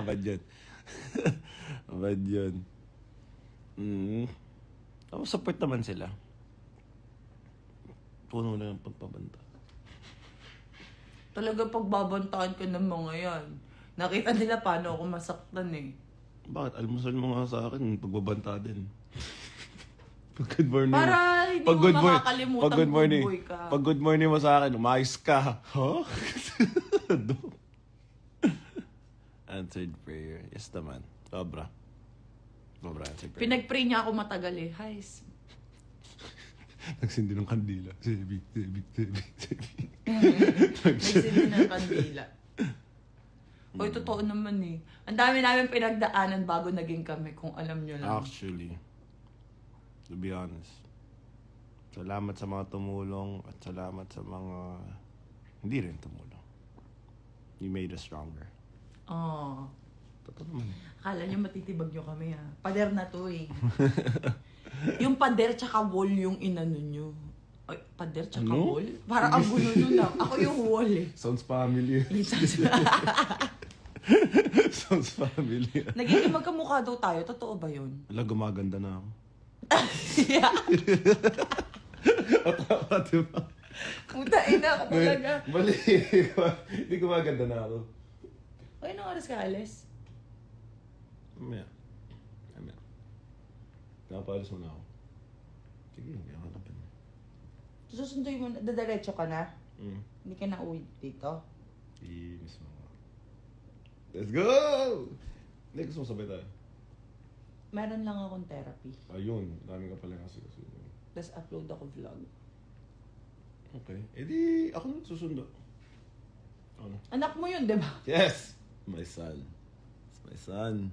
Bad yun. Bad yun. Support naman sila. Puno na ng pagpabanta. Talaga pagbabantaan ka ng mga yan. Nakita nila paano ako masaktan eh. Bakit? Almusal mo nga sa akin, pagbabanta din. Pag good morning. Para hindi mo makakalimutan good morning. good boy ka. Pag good morning mo sa akin, umayos ka. Huh? Answered prayer. Yes naman. Sobra answered prayer. Pinag-pray niya ako matagal eh. Hais. Nagsindi ng kandila. Sebi. Nagsindi ng kandila. Hoy, totoo naman eh. Ang dami namin pinagdaanan bago naging kami, kung alam nyo lang. Actually, to be honest, salamat sa mga tumulong at salamat sa mga hindi rin tumulong. You made us stronger. Oh. Totoo naman. Akala nyo matitibag nyo kami ha. Pader na to eh. Yung pader tsaka wall yung inano nyo. Ay, pader tsaka Ano? wall? Para ang gulo nun lang. Ako yung wall eh. Sounds familiar. Sounds familiar. Nagiging magkamukha daw tayo. Totoo ba yun? Wala, gumaganda na ako. Yeah. Atawa, diba? Puta ina ka talaga. Bali, hindi gumaganda na ako. Ay, anong oras ka alis? Mamaya. Nakapalis mo na ako. Sige, hindi ako hanapin mo. Susunduin mo, dadiretso ka na? Mm. Hindi ka na uwi dito? I-miss mo ako. Let's go! Hindi, gusto mo sabay tayo. Meron lang akong therapy. Ayun, dami ka pala kasi gusto mo. Tapos upload ako vlog. Okay. Eh di, ako na susundo. Ano? Anak mo yun, di ba? Yes! My son. It's my son.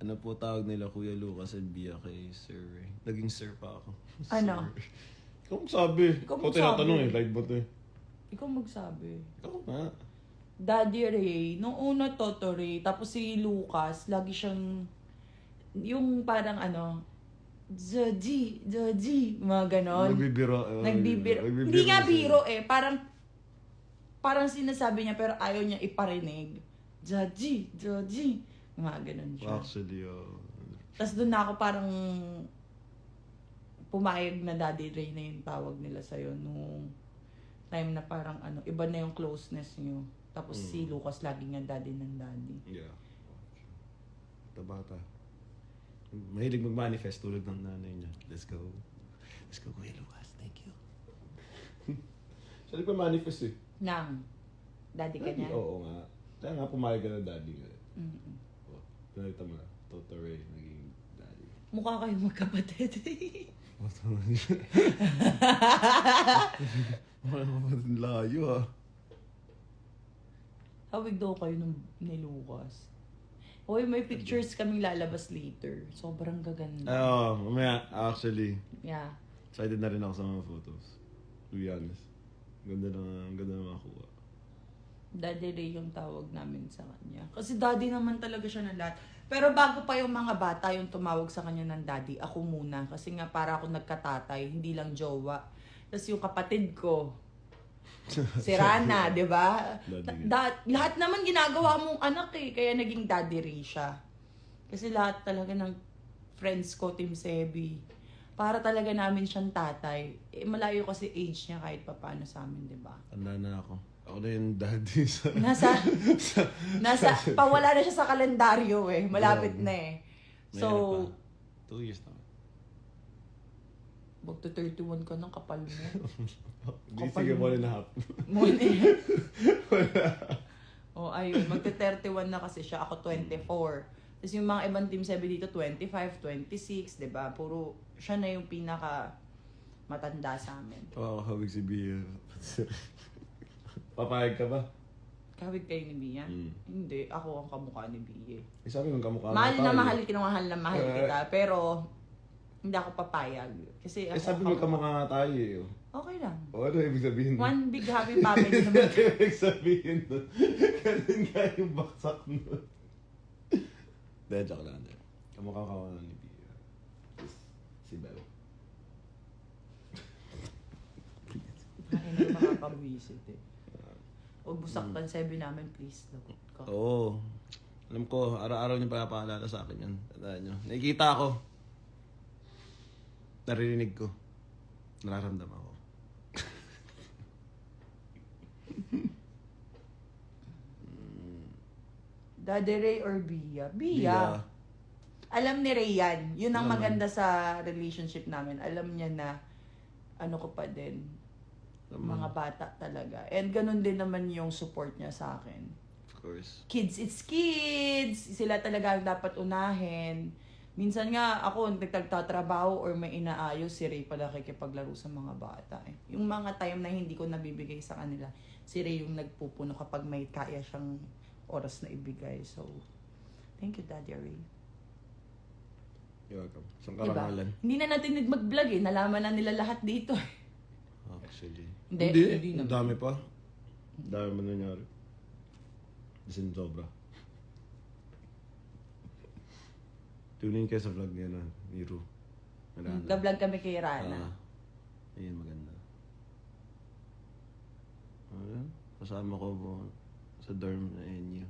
Ano po tawag nila Kuya Lucas and Bia kay Sir Ray? Naging Sir pa ako. Ano? Sir. Ikaw magsabi. Ikaw Ikaw tinatanong magsabi. eh, live ba to eh? Ikaw magsabi. Ikaw nga. Daddy Ray, nung una Toto Ray, tapos si Lucas, lagi siyang, yung parang ano, Joji, mga ganon. Nagbibiro. Nagbibiro. Hindi nga biro eh, parang sinasabi niya pero ayaw niya iparinig. Joji, mga ganon siya. Actually, Tapos doon na ako parang pumayag na Daddy Ray na yung tawag nila sa'yo nung time na parang ano, iba na yung closeness niyo. Tapos si Lucas lagi nga daddy ng daddy. Yeah. Bata. Mahilig mag-manifest tulad ng nanay niya. Let's go. Let's go, Kuya Lucas. Thank you. Siya rin pa manifest eh. Nang, daddy ka niya? Oo nga. Kaya nga pumayag ka ng daddy nga. Mm-mm. Oh, nakita mo na. Toto Ray naging daddy. Mukha kayong magkapatid. What naman siya? Wala naman layo ah. Hawig daw kayo ni Lucas. Hoy, may pictures kaming lalabas later. Sobrang gaganda. Mamaya, actually, Yeah. excited na rin ako sa mga photos. To be honest. Ganda na makakuha. Daddy Ray yung tawag namin sa kanya. Kasi daddy naman talaga siya na lahat. Pero bago pa yung mga bata yung tumawag sa kanya ng daddy, ako muna. Kasi nga para ako nagkatatay, hindi lang jowa. Tapos yung kapatid ko, si Rana, di ba? Lahat naman ginagawa mong anak eh, kaya naging Daddy Ray siya. Kasi lahat talaga ng friends ko, Team Sebi, para talaga namin siyang tatay. Eh, malayo kasi age niya kahit papaano sa amin, di ba? Tanda na ako. Ako na yung daddy sa... Pawala na siya sa kalendaryo eh. Malapit na eh. So, 2 years na. magto 31 ka ng kapal mo. Hindi, sige, 1.5. Muna O ayun, magte-31 na kasi siya. Ako 24. Tapos yung mga ibang team sabi dito, 25, 26, diba? Puro siya na yung pinaka matanda sa amin. Pakakahawig si Bia. Papayag ka ba? Kawig kayo ni Bia? Hindi, ako ang kamukha ni Bia. Eh, sabi mong kamukha Mahal tayo. na mahal kita, pero hindi ako papayag. Kasi Eh, ako sabi mo kamukha nga tayo eh. okay lang. O, ano ibig sabihin? One big happy family naman. Ano ibig sabihin nun? Ganun nga yung baksak nun. Dahil, joke lang. Kamukha ni Bia. Si Bel. Hindi makakabwisit eh. Huwag mo saktan, sabi namin, please. Lagot ka. Oo. Alam ko, araw-araw niyo pinapaalala sa akin yan. Tandaan niyo. Nakikita ko. Naririnig ko. Nararamdaman ko. Daddy Ray or Bia? Bia. Alam ni Ray yan. Yun ang Naman. maganda sa relationship namin. Alam niya na ano ko pa din. Naman. Mga bata talaga. And ganun din naman yung support niya sa akin. Of course. Kids, it's kids! Sila talaga ang dapat unahin. Minsan nga ako, nagtatrabaho or may inaayos, si Ray pala kikipaglaro sa mga bata. Yung mga time na hindi ko nabibigay sa kanila, si Ray yung nagpupuno kapag may kaya siyang oras na ibigay. So, thank you, Daddy Ray. You're welcome. Isang Diba? karangalan. Hindi na natin mag-vlog eh. Nalaman na nila lahat dito. Actually. Hindi Ang naman. dami pa. Ang dami man nangyari. Bisin sobra. Tune in kayo sa vlog niya na, ni Ru. Nag-vlog kami kay Rana. Ayun, maganda. Ayan, kasama ko po sa dorm na NU.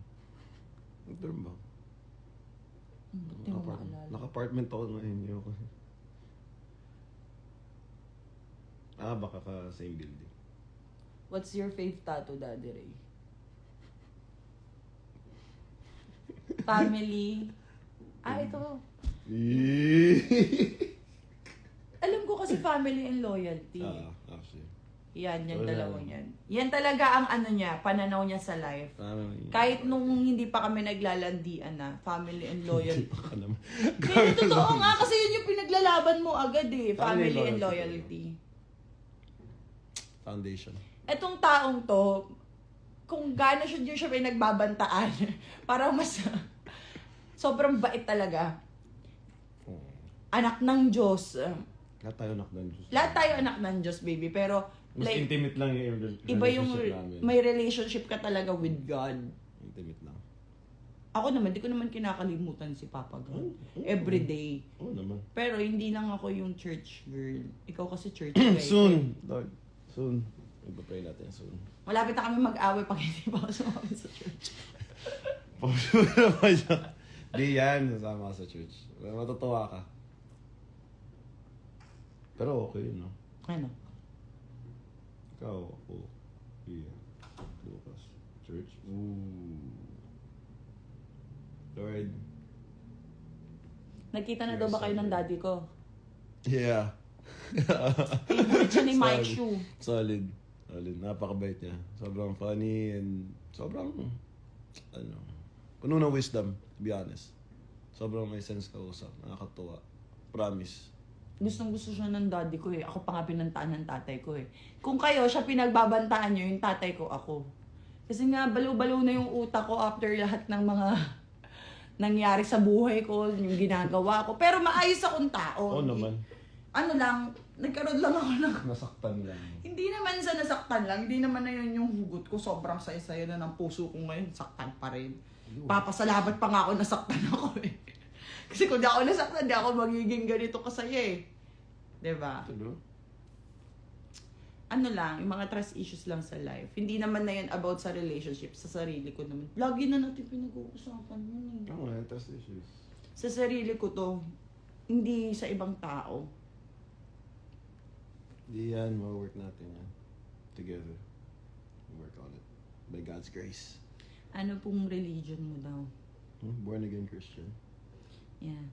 Nag-dorm ba? Hindi mo maalala. Naka-apartment ako ng NU. Baka ka same building. What's your fave tattoo, Daddy Ray? Family. Ito. Alam ko kasi family and loyalty. Actually. Yan Wala. dalawang yan. Yan talaga ang ano niya, pananaw niya sa life. Kahit nung hindi pa kami naglalandian na, family and loyalty. Baka naman. Kaya totoo nga, kasi yun yung pinaglalaban mo agad eh. Family Family and loyalty. loyalty. Foundation. Etong taong to, kung gaano siya pinagbabantaan, parang mas, sobrang bait talaga. Anak ng Diyos. Lahat tayo anak ng Diyos. Lahat tayo anak ng Diyos, baby. Pero, Mas like, intimate lang yung iba yung, relationship namin. may relationship ka talaga with God. Intimate lang. Ako naman, di ko naman kinakalimutan si Papa God. Every day. Oo naman. Pero hindi lang ako yung church girl. Ikaw kasi church guy. Soon, Lord. Soon. Magpa-pray natin soon. Malapit na kami mag-away pag hindi pa ako sumama sa church. Di yan, nasama ka sa church. Matutuwa ka. Pero okay, no? Ano? Ikaw, ako, yeah. Lucas. Church. Ooh. Lord. Nagkita na daw ba kayo ng daddy ko? Yeah. Favorite siya ni Mike Solid. Shu. Solid. Solid. Napakabait niya. Sobrang funny and sobrang, puno ng wisdom, to be honest. Sobrang may sense kausap. Nakakatuwa. Promise. Gustong-gusto siya ng daddy ko eh. Ako pa nga pinantaan ng tatay ko eh. Kung kayo, siya pinagbabantaan niyo, yung tatay ko, ako. Kasi nga, baliw-baliw na yung utak ko after lahat ng mga nangyari sa buhay ko, yung ginagawa ko. Pero maayos akong tao. Oo naman. Ano lang, nagkaroon lang ako ng... Nasaktan lang. Hindi naman sa nasaktan lang, hindi naman na yun yung hugot ko. Sobrang saya-saya na ng puso ko ngayon, saktan pa rin. Papasalamat pa nga ako, nasaktan ako eh. Kasi kung di ako nasaktan, di ako magiging ganito kasaya eh. Diba? Ano? Ano lang, yung mga trust issues lang sa life. Hindi naman na yun about sa relationship, sa sarili ko naman. Lagi na natin pinag-uusapan yun eh. Oo nga, trust issues. Sa sarili ko to, hindi sa ibang tao. Di yan, ma-work natin yan. Together. We'll work on it. By God's grace. Ano pong religion mo daw? Born again Christian. Yeah.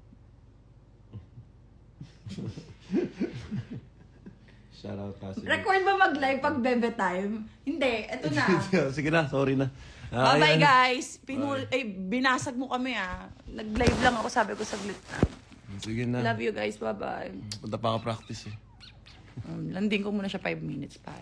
Shout out Pastor. Record ba mag-live pag bebe time? Hindi, eto na. Sige na, sorry na. Bye-bye Ayan. guys! Bye. Binasag mo kami ah. Nag-live lang ako, sabi ko saglit na. Sige na. Love you guys, bye-bye. Punta pa ka practice eh. Landing ko muna siya 5 minutes pa.